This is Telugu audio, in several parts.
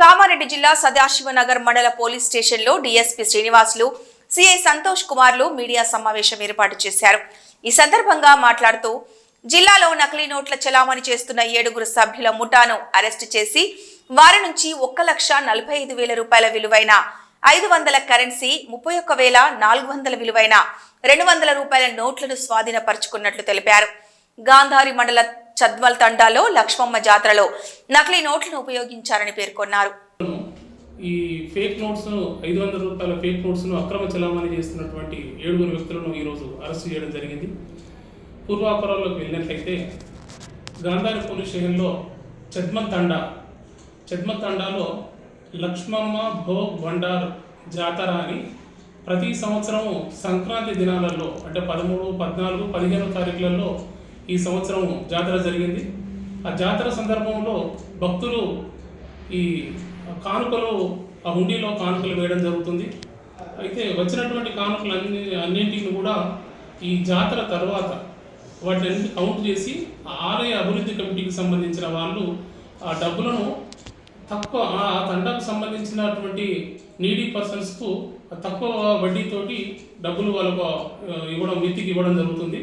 కామారెడ్డి జిల్లా సదాశివనగర్ మండల పోలీస్ స్టేషన్లో డీఎస్పీ శ్రీనివాసులు, సిఐ సంతోష్ కుమార్లు మీడియా సమావేశం ఏర్పాటు చేశారు. ఈ సందర్భంగా మాట్లాడుతూ జిల్లాలో నకిలీ నోట్ల చలామణి చేస్తున్న 7 సభ్యుల ముఠాను అరెస్టు చేసి వారి నుంచి 1,45,000 రూపాయల విలువైన 500 కరెన్సీ, 31,400 విలువైన 200 రూపాయల నోట్లను స్వాధీనపరుచుకున్నట్లు తెలిపారు. గాంధారి మండల చద్మల్ తండాలో లక్ష్మమ్మ జాతరలో నకిలీ నోట్లను ఉపయోగించారని పేర్కొన్నారు. ఈ ఫేక్ నోట్స్ 500 రూపాయల ఫేక్ నోట్స్ అక్రమ చలామణి చేస్తున్నటువంటి 7 వ్యక్తులను ఈరోజు అరెస్ట్ చేయడం జరిగింది. పూర్వాపరాల్లోకి వెళ్ళినట్లయితే గాంధారి పోలీస్ స్టేషన్లో చద్మల్ తండాలో లక్ష్మమ్మ భోగ్ భండార్ జాతర అని ప్రతి సంవత్సరం సంక్రాంతి దినాలలో అంటే 13, 14, 15 తారీఖులలో ఈ సంవత్సరం జాతర జరిగింది. ఆ జాతర సందర్భంలో భక్తులు ఈ కానుకలు ఆ హుండీలో కానుకలు వేయడం జరుగుతుంది. అయితే వచ్చినటువంటి కానుకలు అన్నింటిని కూడా ఈ జాతర తర్వాత వాటిని కౌంట్ చేసి ఆలయ అభివృద్ధి కమిటీకి సంబంధించిన వాళ్ళు ఆ డబ్బులను తక్కువ ఆ తండాకు సంబంధించినటువంటి నీడీ పర్సన్స్కు తక్కువ వడ్డీతోటి డబ్బులు వాళ్ళకు మితికి ఇవ్వడం జరుగుతుంది.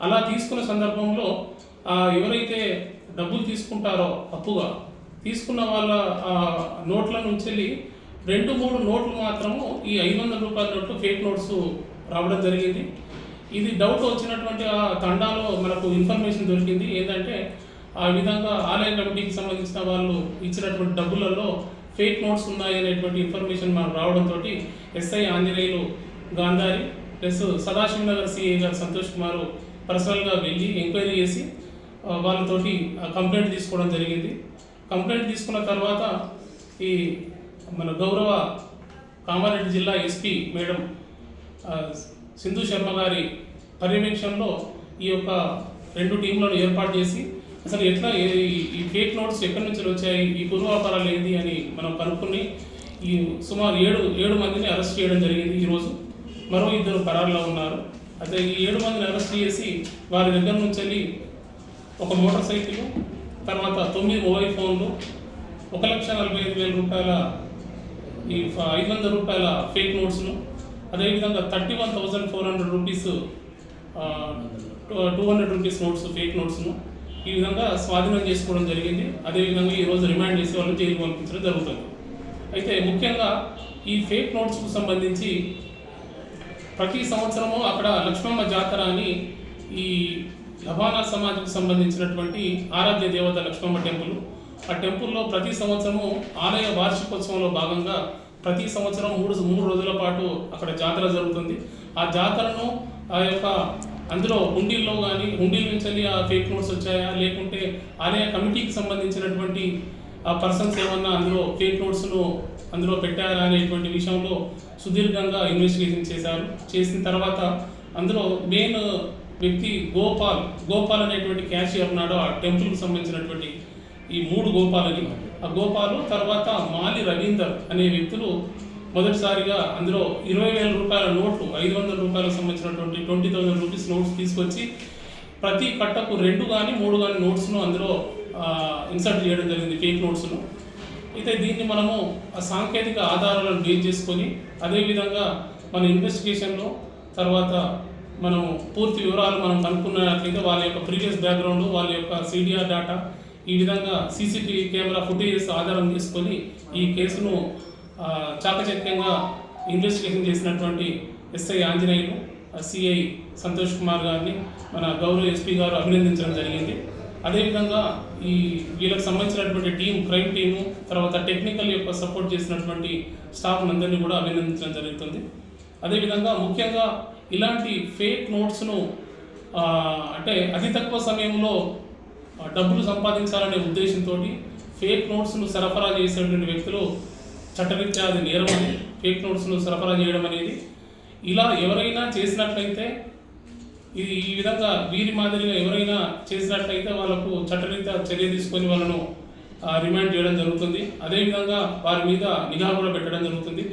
అలా తీసుకున్న సందర్భంలో ఎవరైతే డబ్బులు తీసుకుంటారో అప్పుగా తీసుకున్న వాళ్ళ నోట్ల నుంచి 2-3 నోట్లు మాత్రము ఈ 500 రూపాయల నోట్లు ఫేక్ నోట్స్ రావడం జరిగింది. ఇది డౌట్ వచ్చినటువంటి ఆ తండాలో మనకు ఇన్ఫర్మేషన్ దొరికింది. ఏంటంటే ఆ విధంగా ఆలయ కమిటీకి సంబంధించిన వాళ్ళు ఇచ్చినటువంటి డబ్బులలో ఫేక్ నోట్స్ ఉన్నాయనేటువంటి ఇన్ఫర్మేషన్ మనకు రావడంతో SI Anjaneyulu Gandhari plus Sadashivnagar CI గారు సంతోష్ కుమార్ పర్సనల్గా వెళ్ళి ఎంక్వైరీ చేసి వాళ్ళతోటి కంప్లైంట్ తీసుకోవడం జరిగింది. కంప్లైంట్ తీసుకున్న తర్వాత ఈ మన గౌరవ కామారెడ్డి జిల్లా ఎస్పీ మేడం సింధు శర్మ గారి పర్యవేక్షణలో ఈ యొక్క 2 టీంలను ఏర్పాటు చేసి అసలు ఎట్లా ఈ ఫేక్ నోట్స్ ఎక్కడి నుంచి వచ్చాయి, ఈ పూర్వాపరాలు ఏంటి అని మనం కనుక్కుని ఈ సుమారు 7 మందిని అరెస్ట్ చేయడం జరిగింది. ఈరోజు మరో 2 పరారులో ఉన్నారు. అయితే ఈ 7 మందిని అరెస్ట్ చేసి వారి దగ్గర నుంచి ఒక మోటార్ సైకిల్, తర్వాత 9 మొబైల్ ఫోన్లు, 1,45,000 రూపాయల ఈ 500 రూపాయల ఫేక్ నోట్స్ను, అదేవిధంగా 31,400 రూపీస్ 200 రూపీస్ నోట్స్ ఫేక్ నోట్స్ను ఈ విధంగా స్వాధీనం చేసుకోవడం జరిగింది. అదేవిధంగా ఈరోజు రిమాండ్ చేసి వాళ్ళని జైలుకు పంపించడం జరుగుతుంది. అయితే ముఖ్యంగా ఈ ఫేక్ నోట్స్కు సంబంధించి ప్రతి సంవత్సరము అక్కడ లక్ష్మమ్మ జాతర అని ఈ లబానా సమాజకు సంబంధించినటువంటి ఆరాధ్య దేవత లక్ష్మమ్మ టెంపుల్, ఆ టెంపుల్లో ప్రతి సంవత్సరము ఆలయ వార్షికోత్సవంలో భాగంగా ప్రతి సంవత్సరం 3 రోజుల పాటు అక్కడ జాతర జరుగుతుంది. ఆ జాతరను ఆ యొక్క అందులో హుండీల్లో కానీ హుండీల నుంచి ఆ ఫేక్ నోట్స్ వచ్చాయా, లేకుంటే ఆలయ కమిటీకి సంబంధించినటువంటి ఆ పర్సన్స్ ఏమన్నా అందులో ఫేక్ నోట్స్ను అందులో పెట్టారా అనేటువంటి విషయంలో సుదీర్ఘంగా ఇన్వెస్టిగేషన్ చేసిన తర్వాత అందులో మెయిన్ వ్యక్తి గోపాల్ అనేటువంటి క్యాషియర్ ఉన్నాడు. ఆ టెంపుల్కి సంబంధించినటువంటి ఈ 3 గోపాలని, ఆ గోపాలు తర్వాత మాలి రవీందర్ అనే వ్యక్తులు మొదటిసారిగా అందులో 20,000 రూపాయల నోట్లు 500 రూపాయలకు సంబంధించినటువంటి 20,000 రూపీస్ నోట్స్ తీసుకొచ్చి ప్రతి కట్టకు 2 కానీ 3 కానీ నోట్స్ను అందులో ఇన్సర్ట్ చేయడం జరిగింది, ఫేక్ నోట్స్ను. అయితే దీన్ని మనము ఆ సాంకేతిక ఆధారాలను బేస్ చేసుకొని అదేవిధంగా మన ఇన్వెస్టిగేషన్లో తర్వాత మనము పూర్తి వివరాలు మనం కనుక్కున్నట్లయితే వాళ్ళ యొక్క ప్రీవియస్ బ్యాక్గ్రౌండ్, వాళ్ళ యొక్క సిడిఆర్ డేటా, ఈ విధంగా సీసీటీవీ కెమెరా ఫుటేజెస్ ఆధారం చేసుకొని ఈ కేసును చాకచక్యంగా ఇన్వెస్టిగేషన్ చేసినటువంటి ఎస్ఐ ఆంజనేయులు, సిఐ సంతోష్ కుమార్ గారిని మన గౌరవ ఎస్పీ గారు అభినందించడం జరిగింది. అదేవిధంగా ఈ వీళ్ళకి సంబంధించినటువంటి క్రైమ్ టీము, తర్వాత టెక్నికల్ యొక్క సపోర్ట్ చేసినటువంటి స్టాఫ్ అందరినీ కూడా అభినందించడం జరుగుతుంది. అదేవిధంగా ముఖ్యంగా ఇలాంటి ఫేక్ నోట్స్ను అంటే అతి తక్కువ సమయంలో డబ్బులు సంపాదించాలనే ఉద్దేశంతో ఫేక్ నోట్స్ను సరఫరా చేసేటువంటి వ్యక్తులు చట్టరీత్యా అది నేరమని, ఫేక్ నోట్స్ను సరఫరా చేయడం అనేది ఇలా ఎవరైనా చేసినట్లయితే ఈ విధంగా వీరి మాదిరిగా ఎవరైనా చేసినట్లయితే వాళ్ళకు చట్టరీత్యా చర్య తీసుకొని వాళ్ళను రిమాండ్ చేయడం జరుగుతుంది. అదేవిధంగా వారి మీద నిఘా కూడా పెట్టడం జరుగుతుంది.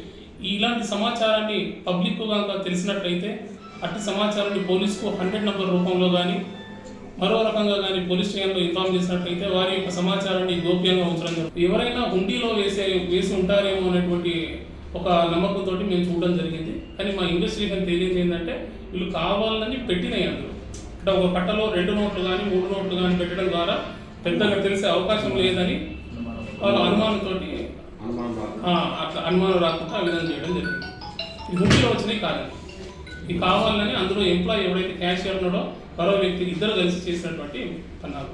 ఇలాంటి సమాచారాన్ని పబ్లిక్ కనుక తెలిసినట్లయితే అట్టి సమాచారాన్ని పోలీసుకు 100 నంబర్ రూపంలో కానీ మరో రకంగా కానీ పోలీస్ స్టేషన్లో ఇన్ఫార్మ్ చేసినట్లయితే వారి యొక్క సమాచారాన్ని గోప్యంగా ఉంచడం జరుగుతుంది. ఎవరైనా హుండీలో వేసి ఉంటారేమో అనేటువంటి ఒక నమ్మకంతో మేము చూడడం జరిగింది. కానీ మా ఇన్వెస్టిగేషన్ తేలింది ఏంటంటే వీళ్ళు కావాలని పెట్టినాయి అందులో. అంటే ఒక కట్టలో 2 నోట్లు కానీ 3 నోట్లు కానీ పెట్టడం ద్వారా పెద్దగా తెలిసే అవకాశం లేదని వాళ్ళ అనుమానంతో అట్లా అనుమానం రాకుండా ఆ విధంగా చేయడం జరిగింది. ఇది హుండీలో వచ్చినాయి కాదండి. ఇది కావాలని అందులో ఎంప్లాయీ ఎవరైతే క్యాషియర్ ఉన్నాడో మరో వ్యక్తి ఇద్దరు కలిసి చేసినటువంటి పన్నాలు.